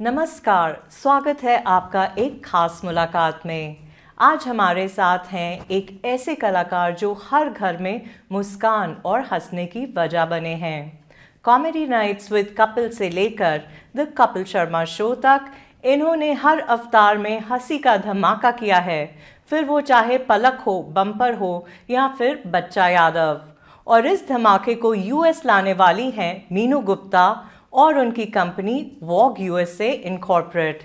नमस्कार, स्वागत है आपका एक खास मुलाकात में। आज हमारे साथ हैं एक ऐसे कलाकार जो हर घर में मुस्कान और हंसने की वजह बने हैं। कॉमेडी नाइट्स विद कपिल से लेकर द कपिल शर्मा शो तक इन्होंने हर अवतार में हंसी का धमाका किया है, फिर वो चाहे पलक हो, बम्पर हो या फिर बच्चा यादव। और इस धमाके को यूएस लाने वाली हैं मीनू गुप्ता और उनकी company Vogue USA incorporate.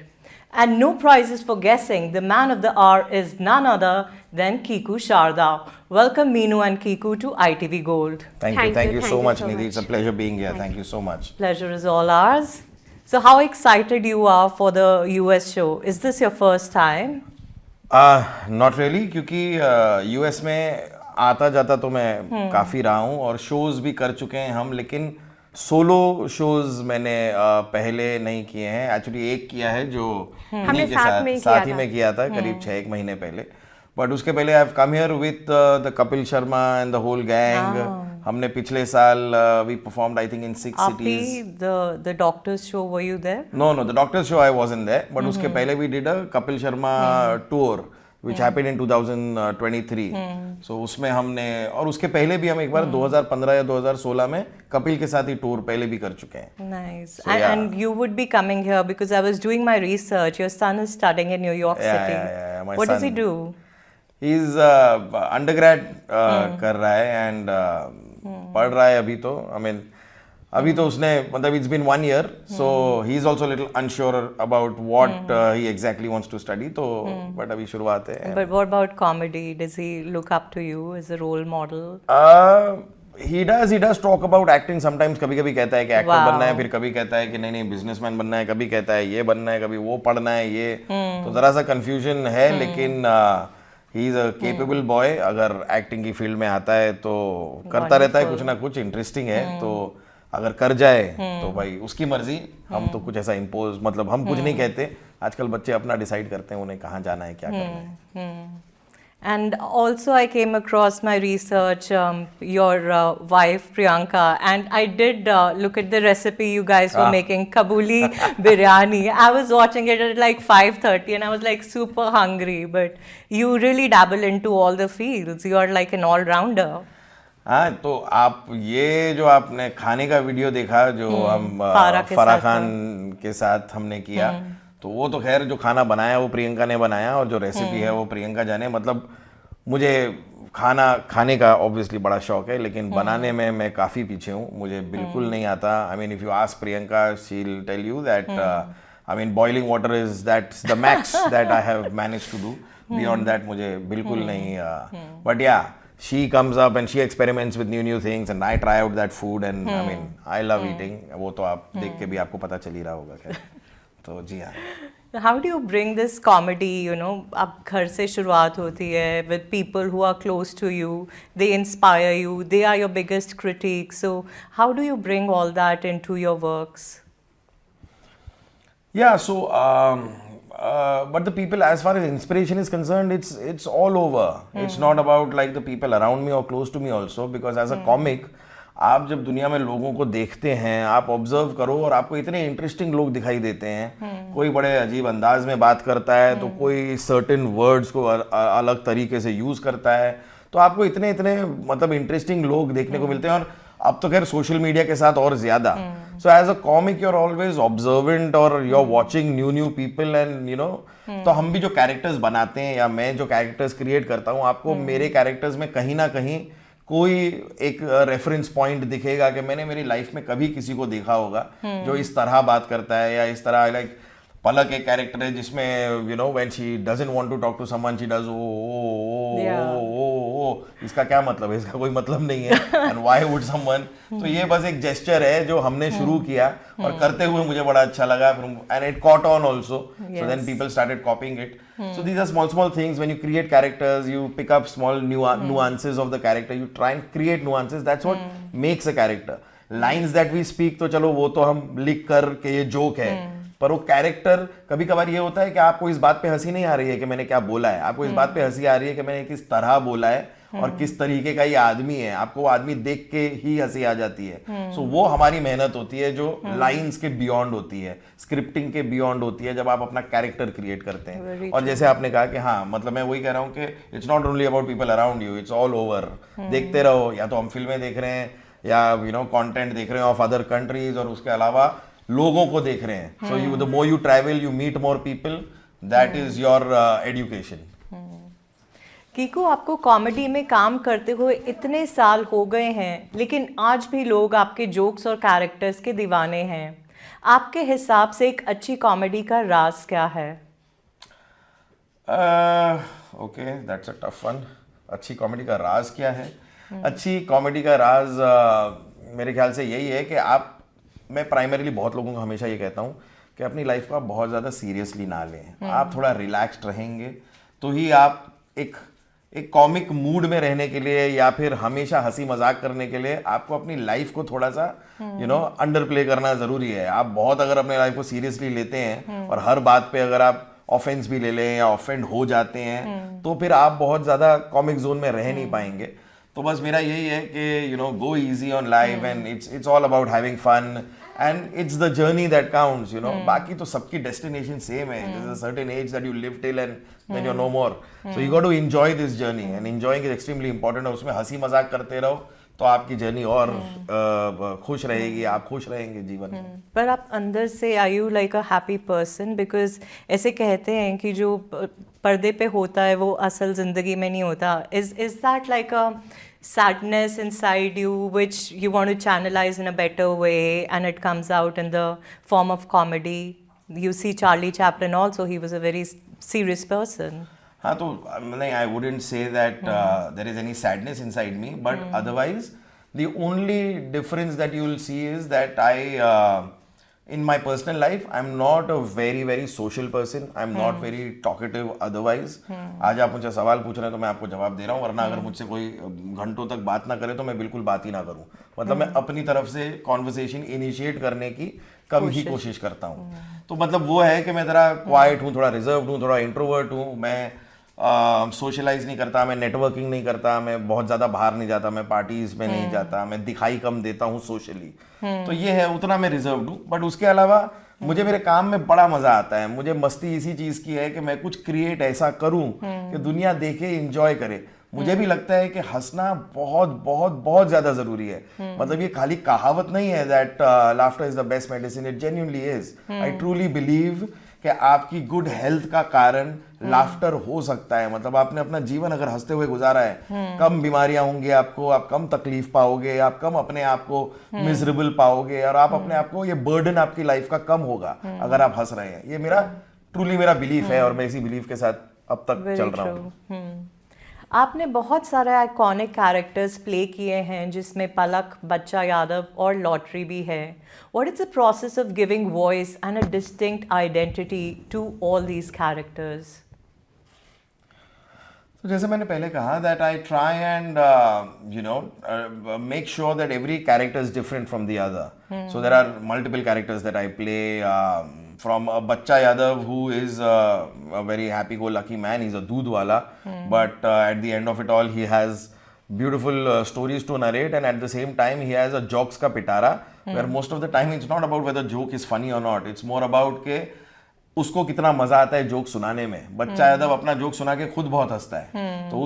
And no prizes for guessing, the man of the hour is none other than Kiku Sharda. Welcome Meenu and Kiku to ITV Gold. Thank you so much, Nidhi. It's a pleasure being here. Thank you so much. Pleasure is all ours. So how excited you are for the US show? Is this your first time? Not really, क्योंकि US में आता जाता तो मैं काफ़ी रहा हूँ और शोज़ भी कर चुके हैं हम, लेकिन सोलो शोज मैंने पहले नहीं किए हैं। एक्चुअली एक किया है जो हमने साथ ही में किया था करीब 6 महीने पहले। बट उसके पहले I have come here with the Kapil Sharma and the whole gang. हमने पिछले साल we performed I think in 6 cities. The doctor's show, were you there? No, the doctor's show I wasn't there. But उसके पहले we did a Kapil Sharma tour which happened in 2023. So उसमें हमने, और उसके पहले भी हम एक बार 2015 या 2016 में कपिल के साथ ही टूर पहले भी कर चुके हैं. Nice. So, yeah. And you would be coming here because I was doing my research. Your son is studying in New York City. Yeah, my What son, does he do? He's undergrad कर रहा है and पढ़ रहा है अभी तो. I mean, अभी तो उसने मतलब it's been 1 year, so he's also a little unsure about what he exactly wants to study. तो but अभी शुरुआत है. But what about comedy? Does he look up to you as a role model? He does talk about acting sometimes. कभी कभी कहता है कि actor Wow. बनना है, फिर कभी कहता है कि नहीं बिजनेसमैन बनना है, कभी कहता है ये बनना है, कभी वो पढ़ना है ये. तो जरा सा कंफ्यूजन है, लेकिन he is a capable boy. अगर एक्टिंग की फील्ड में आता है तो करता रहता है कुछ ना कुछ. इंटरेस्टिंग है, तो अगर कर जाए तो भाई उसकी मर्जी. हम तो कुछ ऐसा इम्पोज, मतलब हम कुछ नहीं कहते. आजकल बच्चे अपना डिसाइड करते हैं उन्हें कहाँ जाना है, क्या करना है. And also I came across my research, your wife Priyanka, and I did look at the recipe you guys were making, Kabuli biryani. I was watching it at like 5:30 and I was like super hungry, but you really dabble into all the fields. You are like an all-rounder. हाँ, तो आप ये जो आपने खाने का video देखा जो हम फराह खान के साथ हमने किया, तो वो तो खैर जो खाना बनाया वो प्रियंका ने बनाया, और जो रेसिपी है वो प्रियंका जाने. मतलब मुझे खाना खाने का ऑब्वियसली बड़ा शौक है, लेकिन बनाने में मैं काफ़ी पीछे हूँ. मुझे बिल्कुल नहीं आता. I mean if you ask Priyanka, she will tell you that I mean boiling water is that's the max that I have managed to do. Beyond that मुझे बिल्कुल नहीं. बट या, she comes up and she experiments with new things and I try out that food and I mean I love eating. वो तो आप देख के भी आपको पता चल ही रहा होगा. खैर तो जी हाँ. How do you bring this comedy, you know, अब घर से शुरुआत होती है with people who are close to you, they inspire you, they are your biggest critics, so how do you bring all that into your works? Yeah, so but the people, as far as inspiration is concerned, it's all over. It's not about like the people around me or close to me also, because as a comic, आप जब दुनिया में लोगों को देखते हैं, आप observe करो और आपको इतने इंटरेस्टिंग लोग दिखाई देते हैं. कोई बड़े अजीब अंदाज में बात करता है, तो कोई सर्टेन वर्ड्स को अलग तरीके से यूज करता है. तो आपको इतने मतलब इंटरेस्टिंग लोग देखने को मिलते हैं, और अब तो खैर सोशल मीडिया के साथ और ज्यादा. So as a comic you are always observant और you are watching new people and you know. तो हम भी जो कैरेक्टर्स बनाते हैं या मैं जो कैरेक्टर्स क्रिएट करता हूँ, आपको मेरे कैरेक्टर्स में कहीं ना कहीं कोई एक रेफरेंस पॉइंट दिखेगा कि मैंने मेरी लाइफ में कभी किसी को देखा होगा जो इस तरह बात करता है, या इस तरह. लाइक पलक एक कैरेक्टर है जिसमें you know when she doesn't want to talk to someone she does oh. इसका क्या मतलब है? इसका कोई मतलब नहीं है. And why would someone. तो ये बस एक जेस्चर है जो हमने शुरू किया और करते हुए मुझे बड़ा अच्छा लगा. And it caught on also, so then people started copying it. So these are small things. When you create characters, you pick up small nuances of the character. You try and create nuances. That's what makes a character. Lines that we speak, तो चलो वो तो हम लिख कर के ये joke है, पर वो कैरेक्टर कभी कभार ये होता है कि आपको इस बात पे हंसी नहीं आ रही है कि मैंने क्या बोला है, आपको इस बात पे हंसी आ रही है कि मैंने किस तरह बोला है और किस तरीके का ये आदमी है, आपको वो आदमी देख के ही हंसी आ जाती है। सो वो हमारी मेहनत होती है जो लाइंस के बियॉन्ड होती है, स्क्रिप्टिंग के बियॉन्ड होती है, जब आप अपना कैरेक्टर क्रिएट करते हैं। और जैसे आपने कहा कि हाँ, मतलब मैं वही कह रहा हूँ कि it's not only about people around you, it's all over. देखते रहो, या तो हम फिल्में देख रहे हैं या कंटेंट देख रहे हैं ऑफ अदर कंट्रीज, और उसके अलावा लोगों को देख रहे हैं। So you the more you travel, you meet more people, that is your education. Kiku, आपको कॉमेडी में काम करते हुए इतने साल हो गए हैं, लेकिन आज भी लोग आपके जोक्स और कैरेक्टर्स के दीवाने हैं। आपके हिसाब से एक अच्छी कॉमेडी का राज क्या है? Okay, that's a tough one. अच्छी कॉमेडी का राज क्या है? अच्छी कॉमेडी का राज मेरे ख्याल से यही है कि मैं प्राइमरीली बहुत लोगों को हमेशा ये कहता हूँ कि अपनी लाइफ को आप बहुत ज़्यादा सीरियसली ना लें। आप थोड़ा रिलैक्स्ड रहेंगे तो ही आप एक कॉमिक मूड में रहने के लिए या फिर हमेशा हंसी मजाक करने के लिए आपको अपनी लाइफ को थोड़ा सा अंडर प्ले करना ज़रूरी है। आप बहुत अगर अपने लाइफ को सीरियसली लेते हैं और हर बात पे अगर आप ऑफेंस भी ले लें या ऑफेंड हो जाते हैं तो फिर आप बहुत ज़्यादा कॉमिक जोन में रह नहीं पाएंगे। तो बस मेरा यही है कि go easy on life and it's all about having fun and it's the journey that counts. बाकी तो सबकी डेस्टिनेशन सेम है। There's a certain age that you live till and then you're no more. So you got to enjoy this journey and enjoying is extremely important। और उसमें हंसी मजाक करते रहो तो आपकी जर्नी और खुश रहेगी, आप खुश रहेंगे जीवन में। पर आप अंदर से are you like a happy person? Because ऐसे कहते हैं कि जो पर्दे पे होता है वो असल ज़िंदगी में नहीं होता। Is that like a sadness inside you which you want to channelize in a better way and it comes out in the form of comedy? You see Charlie Chaplin also, he was a very serious person. हाँ, तो नहीं, I wouldn't say that there is any sadness inside me, but otherwise the only difference that you will see is that in my personal life I'm not a very social person, I'm not very talkative otherwise। आज आप मुझसे सवाल पूछ रहे हैं तो मैं आपको जवाब दे रहा हूँ, वरना अगर मुझसे कोई घंटों तक बात ना करे तो मैं बिल्कुल बात ही ना करूँ। मतलब मैं अपनी तरफ से कॉन्वर्सेशन इनिशिएट करने की कम ही कोशिश करता हूँ। तो मतलब वो है कि मैं थोड़ा क्वाइट हूँ, थोड़ा रिजर्व्ड हूँ, थोड़ा इंट्रोवर्ट हूँ। मैं सोशलाइज नहीं करता, मैं नेटवर्किंग नहीं करता, मैं बहुत ज़्यादा बाहर नहीं जाता, मैं पार्टीज में नहीं जाता, मैं दिखाई कम देता हूँ सोशली। तो ये है, उतना मैं रिजर्व्ड हूँ। बट उसके अलावा मुझे मेरे काम में बड़ा मजा आता है। मुझे मस्ती इसी चीज़ की है कि मैं कुछ क्रिएट ऐसा करूँ कि दुनिया देखे, इंजॉय करे। मुझे भी लगता है कि हंसना बहुत बहुत बहुत ज़्यादा ज़रूरी है। मतलब ये खाली कहावत नहीं है that laughter is the best medicine, it genuinely is. I truly believe कि आपकी गुड हेल्थ का कारण लाफ्टर हो सकता है। मतलब आपने अपना जीवन अगर हंसते हुए गुजारा है, कम बीमारियां होंगी आपको, आप कम तकलीफ पाओगे, आप कम अपने आप को मिजरेबल पाओगे, और आप अपने आप को, ये बर्डन आपकी लाइफ का कम होगा अगर आप हंस रहे हैं। ये मेरा ट्रूली मेरा बिलीफ है और मैं इसी बिलीफ के साथ अब तक चल रहा हूँ। आपने बहुत सारे आइकॉनिक कैरेक्टर्स प्ले किए हैं जिसमें पलक, बच्चा यादव और लॉटरी भी है। What is the process of giving voice and a distinct identity to all these characters? तो जैसे मैंने पहले कहा that I try and make sure that every character is different from the other. So there are multiple characters that I play, from a Bachcha Yadav who is a very happy-go-lucky man. He's a doodh wala, but at the end of it all, he has beautiful stories to narrate, and at the same time, he has a jokes ka pitara, where most of the time it's not about whether joke is funny or not. It's more about के उसको कितना मजा आता है joke सुनाने में। बच्चा यादव अपना जोक सुना के खुद बहुत हंसता है, तो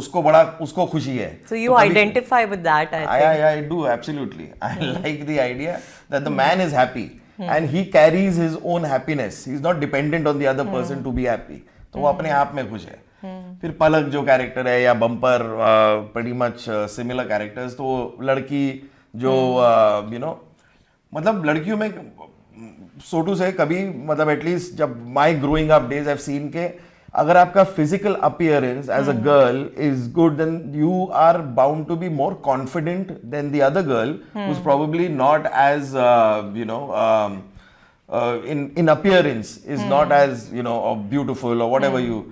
उसको खुशी है। So you identify with that, I think. I do, absolutely. I like the idea that the man is happy and he carries his own happiness. He's not dependent on the other person to be happy. तो वो अपने आप में खुश है। फिर पलक जो character है, या bumper, pretty much similar characters। तो लड़की जो मतलब लड़कियों में so to say कभी, मतलब एटलीस्ट जब my growing up days I have seen के अगर आपका physical appearance as a girl is good, then you are bound to be more confident than the other girl who is probably not as in appearance is not as beautiful or whatever you।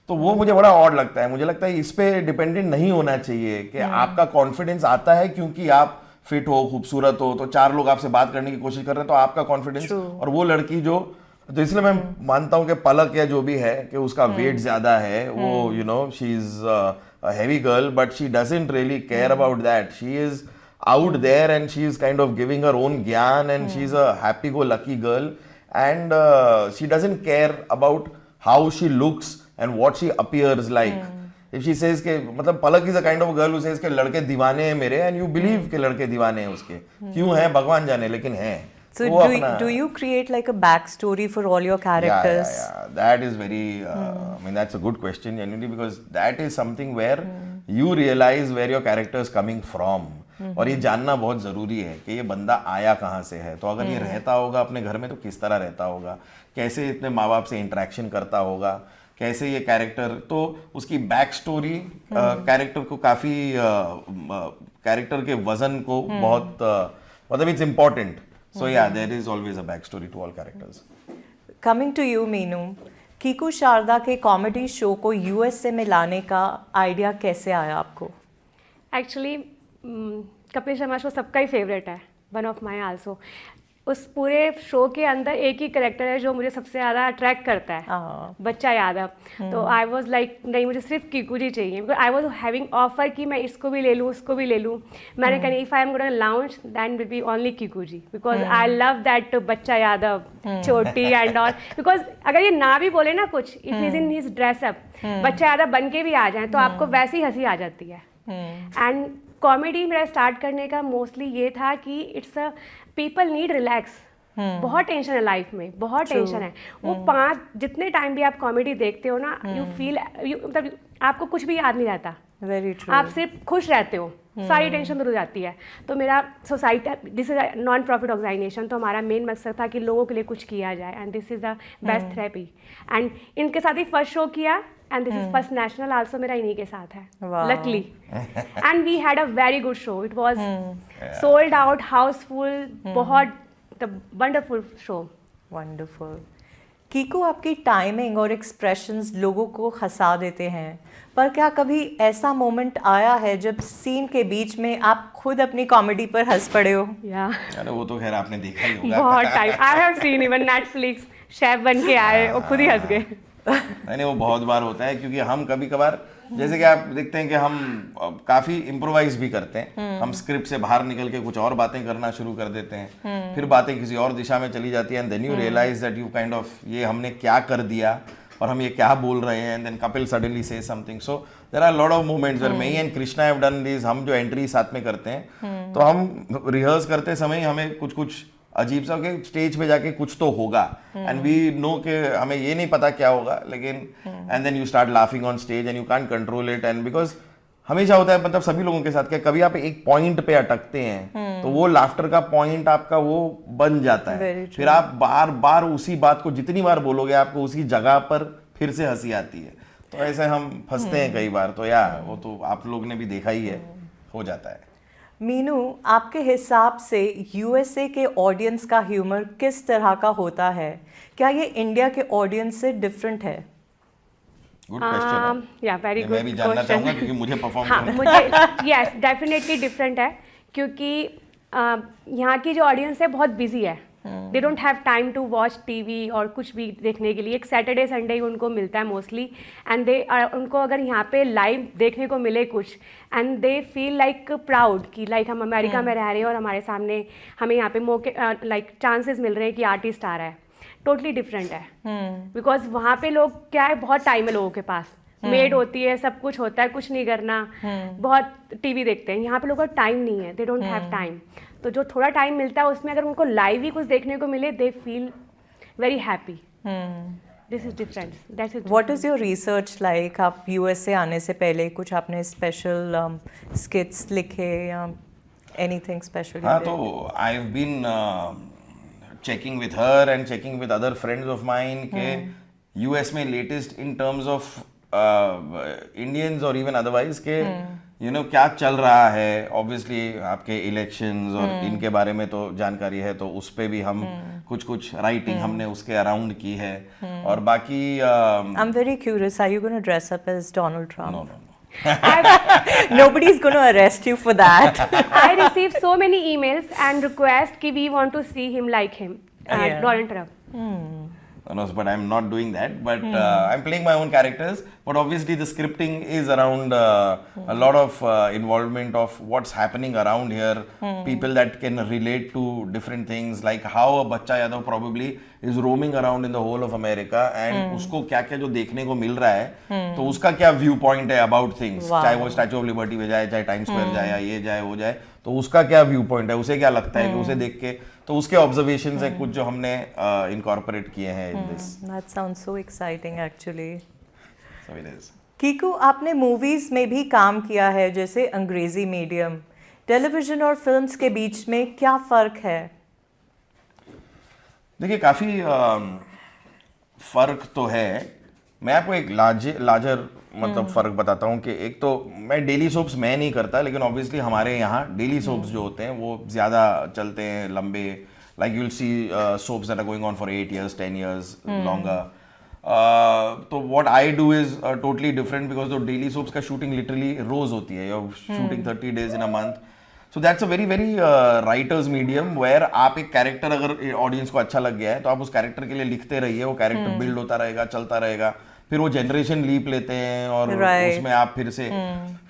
तो वो मुझे बड़ा odd लगता है। मुझे लगता है इस पे डिपेंडेंट नहीं होना चाहिए कि आपका कॉन्फिडेंस आता है क्योंकि आप फिट हो, खूबसूरत हो, तो चार लोग आपसे बात करने की कोशिश कर रहे हैं, तो आपका कॉन्फिडेंस, और वो लड़की जो तो इसलिए मैं मानता हूँ कि पलक या जो भी है कि उसका वेट ज्यादा है, वो you know she is a heavy girl, but she doesn't really care about that. She is out there and she is kind of giving her own gyan, and she's a happy-go-lucky girl, and she doesn't care about how she looks and what she appears like. If she says कि मतलब पलक is a kind of girl who says कि लड़के दीवाने हैं मेरे, and you believe कि लड़के दीवाने हैं उसके, क्यों हैं भगवान जाने, लेकिन हैं. So do you create like a backstory for all your characters? Yeah. That is very, I mean, that's a good question, genuinely, because that is something where you realize where your character is coming from. और ये जानना बहुत ज़रूरी है कि ये बंदा आया कहाँ से है. तो अगर ये रहता होगा अपने घर में तो किस तरह रहता होगा, कैसे इतने माँ बाप से इंटरेक्शन करता होगा, कैसे ये कैरेक्टर, तो उसकी बैक स्टोरी कैरेक्टर को काफ़ी कैरेक्टर के वजन को बहुत मतलब it's important. So yeah, there is always a backstory to all characters. Coming to you, Meenu, Kiku Sharda के कॉमेडी शो को यूएसए में लाने का आइडिया कैसे आया आपको? एक्चुअली कपिल शर्मा शो सबका ही फेवरेट है, वन ऑफ माई आल्सो. उस पूरे शो के अंदर एक ही करेक्टर है जो मुझे सबसे ज़्यादा अट्रैक्ट करता है, बच्चा यादव. तो आई वॉज लाइक नहीं, मुझे सिर्फ कीकू जी चाहिए, because I was having offer कि मैं इसको भी ले लूँ उसको भी ले लूँ. मैंने कहा if I am going to launch then will be only Kiku ji, because I love that Bachcha Yadav, छोटी एंड ऑल. बिकॉज अगर ये ना भी बोले ना कुछ, if is in his dress up, बच्चा यादव बन के भी आ जाए तो आपको वैसी हंसी आ जाती है. एंड कॉमेडी मेरा स्टार्ट करने का मोस्टली ये था कि it's a people need relax. बहुत टेंशन है लाइफ में, बहुत टेंशन है. वो 5 जितने टाइम भी आप कॉमेडी देखते हो ना, यू फील मतलब आपको कुछ भी याद नहीं रहता. Very true. आप सिर्फ खुश रहते हो, सारी टेंशन दूर हो जाती है. तो मेरा society, this is non profit organisation, तो हमारा मेन मकसद था कि लोगों के लिए कुछ किया जाए, and this is the best therapy. And इनके साथ ही फर्स्ट शो किया, and this is first national also मेरा इन्हीं के साथ है, luckily. And we had a very good show. It was sold out, house full, बहुत वंडरफुल शो. वंडरफुल. कीकू, आपकी टाइमिंग और एक्सप्रेशंस लोगों को हंसा देते हैं, पर क्या कभी ऐसा मोमेंट आया है जब सीन के बीच में आप खुद अपनी कॉमेडी पर हंस पड़े हो? अरे वो तो खैर आपने देखा ही होगा. बहुत time. I have scene even Netflix, chef बन के आए और खुद ही हंस गए. नहीं, वो बहुत बार होता है, क्योंकि हम कभी कभार, जैसे कि आप देखते हैं कि हम काफी इम्प्रोवाइज भी करते हैं. हम स्क्रिप्ट से बाहर निकल के कुछ और बातें करना शुरू कर देते हैं, फिर बातें किसी और दिशा में चली जाती है, and then you realise that you kind of, ये हमने क्या कर दिया और हम ये क्या बोल रहे हैं. And then Kapil suddenly say something. So there are lot of moments where me and Krishna have done this. हम जो एंट्री साथ में करते हैं, तो हम रिहर्स करते समय हमें कुछ कुछ अजीब सा कि स्टेज पे जाके कुछ तो होगा, एंड वी नो कि हमें ये नहीं पता क्या होगा, लेकिन and then you start laughing on stage and you can't control it. And because हमेशा होता है, मतलब सभी लोगों के साथ, क्या कभी आप एक पॉइंट पे अटकते हैं तो वो लाफ्टर का पॉइंट आपका वो बन जाता है. फिर आप बार बार उसी बात को जितनी बार बोलोगे आपको उसी जगह पर फिर से हंसी आती है. तो ऐसे हम फंसते हैं कई बार. तो यार वो तो आप लोग ने भी देखा ही है, हो जाता है. मीनू, आपके हिसाब से यूएसए के ऑडियंस का ह्यूमर किस तरह का होता है? क्या ये इंडिया के ऑडियंस से डिफरेंट है? Good question. या वेरी गुड. मैं भी जानना चाहूंगा क्योंकि मुझे परफॉर्म करना है. मुझे यस डेफिनेटली डिफरेंट है, क्योंकि यहाँ की जो ऑडियंस है बहुत बिजी है. They don't have time to watch TV और कुछ भी देखने के लिए. एक सैटरडे संडे ही उनको मिलता है मोस्टली, एंड दे उनको अगर यहाँ पे लाइव देखने को मिले कुछ, and they feel like proud कि लाइक हम अमेरिका में रह रहे हैं और हमारे सामने हमें यहाँ पे मौके लाइक चांसेस मिल रहे हैं कि आर्टिस्ट आ रहा है. टोटली डिफरेंट है, बिकॉज वहाँ पे लोग क्या है, बहुत टाइम है लोगों के पास, मेड होती है, सब कुछ होता है, कुछ नहीं करना, बहुत टीवी देखते हैं. यहाँ पे लोगों को टाइम नहीं है, दे डोंट हैव टाइम. तो जो थोड़ा टाइम मिलता है उसमें अगर उनको लाइव ही कुछ देखने को मिले, they feel very happy. This is different. That's it. What is your research like? आप यूएसए आने से पहले कुछ आपने स्पेशल स्किट्स लिखे या एनीथिंग स्पेशल? हाँ, तो I have been checking with her and checking with other friends of mine के यूएस में latest in terms of Indians और इवन अदरवाइज के यू नो क्या चल रहा है. ऑब्वियसली आपके इलेक्शंस और इनके बारे में तो जानकारी है, तो उस पे भी हम कुछ कुछ राइटिंग हमने उसके अराउंड की है. और बाकी I am very curious, are you gonna dress up as Donald Trump? No no. Nobody is going to arrest you for that. I received so many emails and requests कि we want to see him like him, Donald Trump. No, but I'm not doing that. But I'm playing my own characters. But obviously, the scripting is around a lot of involvement of what's happening around here. People that can relate to different things, like how a बच्चा Yadav probably is roaming around in the whole of America, and उसको क्या क्या जो देखने को मिल रहा है, तो उसका क्या व्यू पॉइंट है अबाउट थिंग्स, चाहे वो स्टैचू ऑफ लिबर्टी पे जाए, चाहे टाइम स्क्वायर जाए, या ये जाए वो जाए, तो उसका क्या व्यू पॉइंट है, उसे क्या लगता है कि उसे देख के, तो उसके ऑब्जर्वेशंस हैं कुछ जो हमने इनकॉर्पोरेट किए हैं in this. That sounds so exciting actually. So it is. Kiku, आपने मूवीज में भी काम किया है, जैसे अंग्रेजी मीडियम. टेलीविजन और फिल्म्स के बीच में क्या फ़र्क है? देखिए काफ़ी फ़र्क तो है. मैं आपको एक लार्जर मतलब फ़र्क बताता हूँ कि एक तो मैं डेली सोप्स मैं नहीं करता, लेकिन ऑब्वियसली हमारे यहाँ डेली सोप्स जो होते हैं वो ज़्यादा चलते हैं, लंबे. Like you will see soaps that are going on for 8 years 10 years longer. तो what I do is totally different, because तो डेली सोप्स का शूटिंग लिटरली रोज होती है. Your shooting 30 days in a month. So that's a very very writer's medium where आप एक character अगर audience को अच्छा लग गया है तो आप उस कैरेक्टर के लिए लिखते रहिए, वो कैरेक्टर बिल्ड होता रहेगा, चलता रहेगा, फिर वो जनरेशन लीप लेते हैं और उसमें आप फिर से.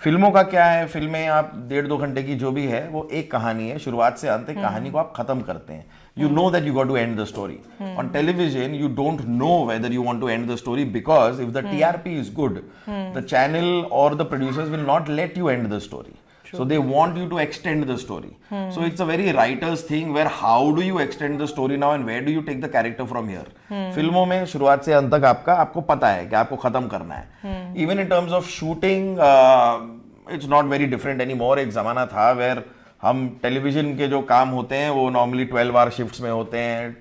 फिल्मों का क्या है, फिल्में आप 1.5-2 घंटे की जो भी है वो एक कहानी है, शुरुआत से अंत तक कहानी को आप खत्म करते हैं. You know that you got to end the story. On television, you don't know whether you want to end the story, because if the TRP is good, the channel or the producers will not let you end the story. So they want you to extend the story. So it's a very writer's thing where how do you extend the story now and where do you take the character from here. फिल्मों में शुरुआत से अंत तक आपको पता है कि आपको खत्म करना है. Even in terms of shooting, it's not very different anymore. एक जमाना था where हम टेलीविजन के जो काम होते हैं वो नॉर्मली 12 hour शिफ्ट्स में होते हैं.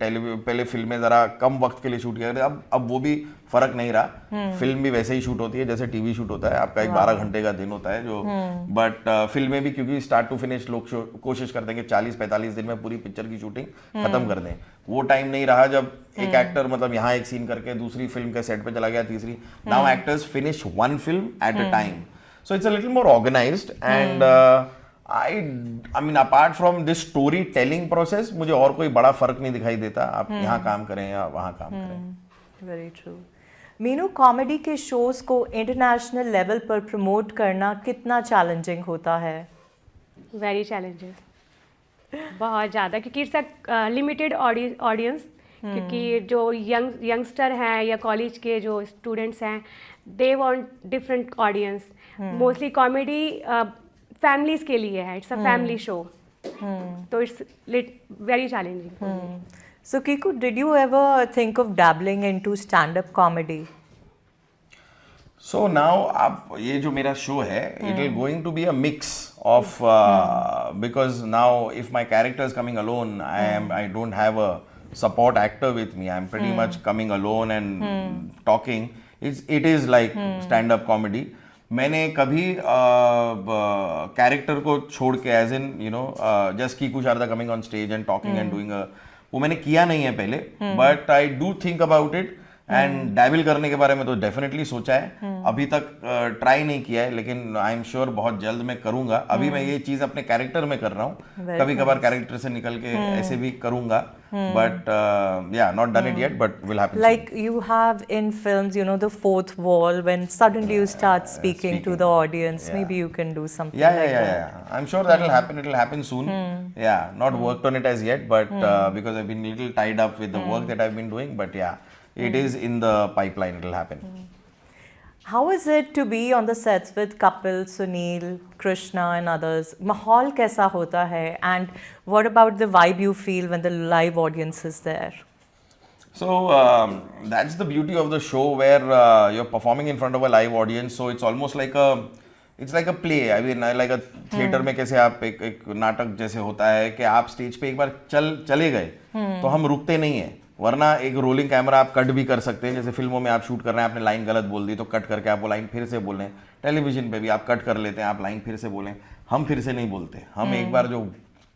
पहले फिल्में ज़रा कम वक्त के लिए शूट किया करते, अब वो भी फ़र्क नहीं रहा. फिल्म भी वैसे ही शूट होती है जैसे टीवी शूट होता है, आपका एक 12 घंटे का दिन होता है जो. बट फिल्में भी क्योंकि स्टार्ट टू फिनिश लोग कोशिश करते हैं कि 40-45 दिन में पूरी पिक्चर की शूटिंग खत्म कर दें. वो टाइम नहीं रहा जब एक एक्टर मतलब यहाँ एक सीन करके दूसरी फिल्म के सेट पे चला गया, तीसरी. Now actors finish one film at a time. So it's a little more organised and I mean apart from this story telling process, मुझे और कोई बड़ा फर्क नहीं दिखाई देता आप यहाँ काम करें या वहाँ काम करें. Very true. मीनू, कॉमेडी के शोज को इंटरनेशनल लेवल पर प्रमोट करना कितना चैलेंजिंग होता है? वेरी चैलेंजेस, बहुत ज़्यादा, क्योंकि इट्स अ लिमिटेड ऑडियंस. क्योंकि जो यंगस्टर हैं या कॉलेज के जो स्टूडेंट्स हैं, they want different audience. Mostly comedy families के लिए है, इट्स अ फैमिली शो, तो it's very challenging. So Kiku, did you ever think of dabbling into stand up comedy? So now आप ये जो मेरा शो है, it will going to be a mix of, because now if my character is coming alone, I don't have a support actor with me, I am pretty much coming alone and talking. It is like stand up comedy. मैंने कभी character को छोड़ के as in just Kiku Sharda coming on stage and talking and doing वो मैंने किया नहीं है पहले. But I do think about it and dabble करने के बारे में तो डेफिनेटली सोचा है. अभी तक ट्राई नहीं किया है, लेकिन आई एम श्योर बहुत जल्द मैं करूंगा. अभी मैं ये चीज अपने कैरेक्टर में कर रहा हूँ, कभी कभार कैरेक्टर से निकल के ऐसे भी करूंगा. बट या not done it yet, but will happen. Like you have in films, you know, the fourth wall, when suddenly you start speaking to the audience. Maybe you can do something like that. Yeah. I'm sure that will happen. It will happen soon. Yeah, not worked on it as yet, but because I've been a little tied up with the work that I've been doing. But yeah, it is in the pipeline. It will happen. How is it to be on the sets with Kapil, Sunil, Krishna and others? माहौल कैसा होता है? And what about the vibe you feel when the live audience is there? So that's the beauty of the show, where you're performing in front of a live audience. So it's almost like a play. I mean, like a theater में कैसे आप एक नाटक जैसे होता है कि आप स्टेज पे एक बार चले गए तो हम रुकते नहीं हैं. वरना एक रोलिंग कैमरा आप कट भी कर सकते हैं. जैसे फिल्मों में आप शूट कर रहे हैं, आपने लाइन गलत बोल दी तो कट करके आप वो लाइन फिर से बोलें. टेलीविजन पे भी आप कट कर लेते हैं, आप लाइन फिर से बोलें. हम फिर से नहीं बोलते. हम एक बार जो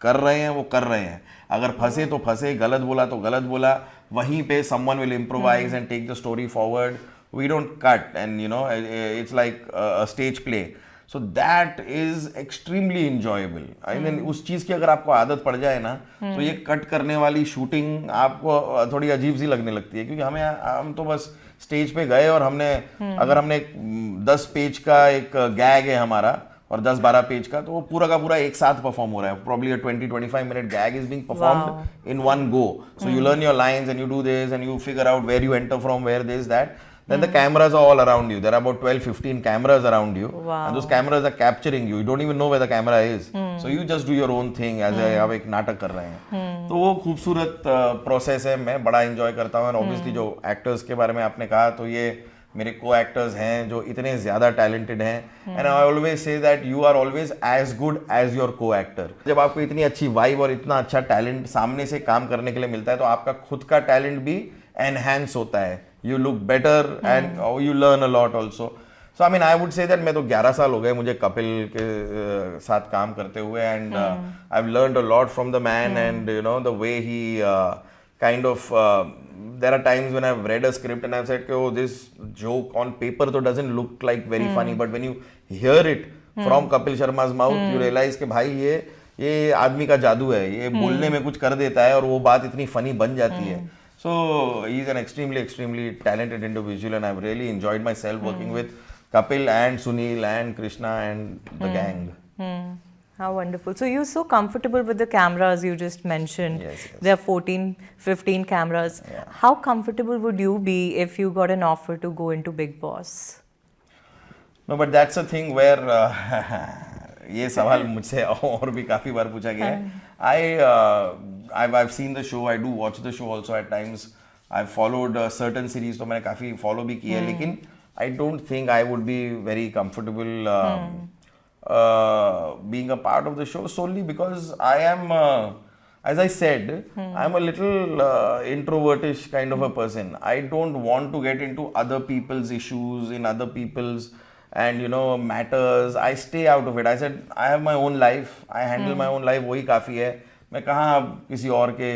कर रहे हैं वो कर रहे हैं. अगर फंसे तो फंसे, गलत बोला तो गलत बोला. वहीं पे someone will improvise and take the story forward. We don't cut, and it's like a stage play. So that is extremely enjoyable. I mean उस चीज की अगर आपको आदत पड़ जाए ना, तो ये कट करने वाली शूटिंग आपको थोड़ी अजीब सी लगने लगती है, क्योंकि हम तो बस स्टेज पे गए और हमने अगर हमने 10 पेज का एक गैग है हमारा और 10-12 पेज का, तो वो पूरा का पूरा एक साथ परफॉर्म हो रहा है। Probably a 20-25 minute gag is being performed in one go. So you learn your lines and you do this and you figure out where you enter from, where this, that. Then the cameras are all around you. There are about 12-15 cameras around you. And those cameras are capturing you. You don't even know where the camera is. So you just do your own thing as आप एक नाटक कर रहे हैं। तो वो खूबसूरत process है, मैं बड़ा एंजॉय करता हूँ। और ऑब्वियसली जो एक्टर्स के बारे में आपने कहा, तो ये मेरे को एक्टर्स हैं जो इतने ज़्यादा टैलेंटेड हैं। And I always say that you are always as good as your co actor. जब आपको इतनी अच्छी वाइब और इतना अच्छा टैलेंट सामने से काम करने के लिए मिलता है, तो आपका खुद का टैलेंट भी एनहांस होता है। You look better and you learn a lot also. So I mean I would say that मैं तो 11 साल हो गए मुझे कपिल के साथ काम करते हुए, and I have learned a lot from the man, and you know the way he kind of there are times when I've read a script and I've said, oh, this joke on paper तो doesn't look like very funny, but when you hear it from Kapil Sharma's mouth, you realize कि भाई ये आदमी का जादू है, ये बोलने में कुछ कर देता है और वो बात इतनी funny बन जाती है। So he's an extremely talented individual, and I've really enjoyed myself working with Kapil and Sunil and Krishna and the gang. How wonderful. So you're so comfortable with the cameras you just mentioned. Yes. There are 14-15 cameras. Yeah. How comfortable would you be if you got an offer to go into Big Boss? No, but that's a thing where ये सवाल मुझसे और भी काफी बार पूछा गया है। I've seen the show, I do watch the show also at times. I've followed certain series, तो मैंने काफी follow भी की है, लेकिन I don't think I would be very comfortable being a part of the show, solely because I am, as I said, I'm a little introvertish kind of a person. I don't want to get into other people's issues, in other people's and you know matters. I stay out of it. I said I have my own life. I handle my own life. वही काफी है। मैं कहाँ अब किसी और के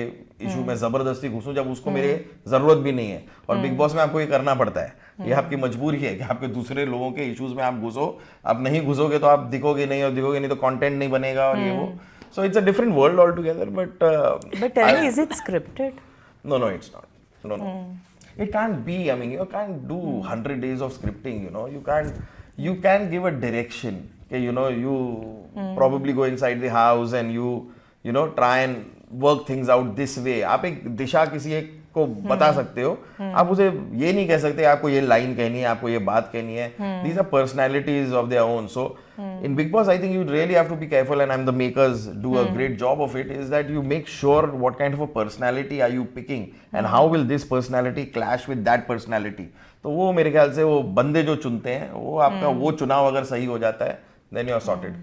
issue में जबरदस्ती घुसूं जब उसको मेरे जरूरत भी नहीं है। और बिग बॉस में आपको ये करना पड़ता है, ये आपकी मजबूरी है कि आपके दूसरे लोगों के इश्यूज में आप घुसो। आप नहीं घुसोगे तो आप दिखोगे नहीं, और दिखोगे नहीं तो कंटेंट नहीं बनेगा, और ये वो। सो it's a different world all together. But tell me, is it scripted? No, it's not. No. It can't be. I mean, you can't do 100 days of scripting, you know. You can give a direction. Okay, you know, you probably go inside the house and you know, try and work things out this way. आप एक दिशा किसी एक को बता सकते हो, आप उसे ये नहीं कह सकते आपको ये लाइन कहनी है, आपको ये बात कहनी है। These are personalities of their own. So in Big Boss, I think you really have to be careful, and the makers do a great job of it, is that you make sure what kind of a personality are you picking and how will this personality clash with that personality. तो वो मेरे ख्याल से वो बंदे जो चुनते हैं, वो आपका वो चुनाव अगर सही हो जाता है, then you are sorted.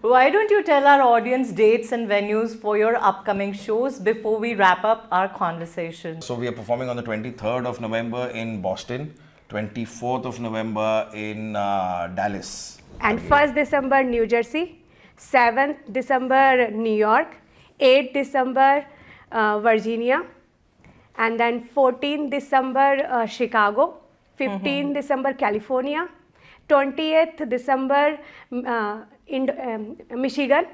Why don't you tell our audience dates and venues for your upcoming shows before we wrap up our conversation? So we are performing on the 23rd of November in Boston, 24th of November in Dallas. And 1st December, New Jersey. 7th December, New York. 8th December, Virginia. And then 14th December, Chicago. 15th December, California. 20th December, Michigan.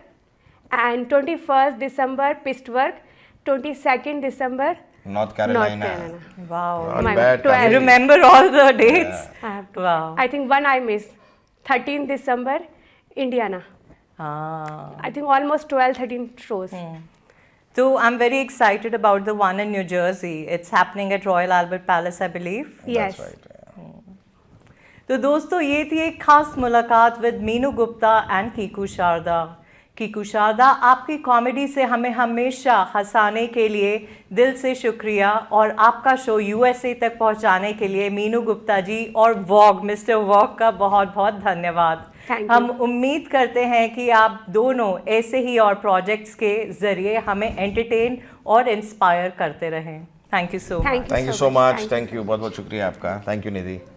And 21st December, Pittsburgh. 22nd December, North Carolina. Wow. Not bad. I I remember all the dates. Wow. I think one I missed. 13th December, Indiana. I think almost 12-13 shows. So I'm very excited about the one in New Jersey. It's happening at Royal Albert Palace, I believe. Yes. That's right. तो दोस्तों, ये थी एक खास मुलाकात with Meenu Gupta and Kiku Sharda. Kiku Sharda, आपकी comedy से हमें हमेशा हंसाने के लिए दिल से शुक्रिया, और आपका शो यूएसए तक पहुंचाने के लिए मीनू गुप्ता जी और वॉग, मिस्टर वॉग का बहुत बहुत धन्यवाद। हम उम्मीद करते हैं कि आप दोनों ऐसे ही और प्रोजेक्ट्स के जरिए हमें एंटरटेन और इंस्पायर करते रहें। Thank you so much. Thank you so much. Thank you. बहुत बहुत शुक्रिया आपका। Thank you, Nidhi.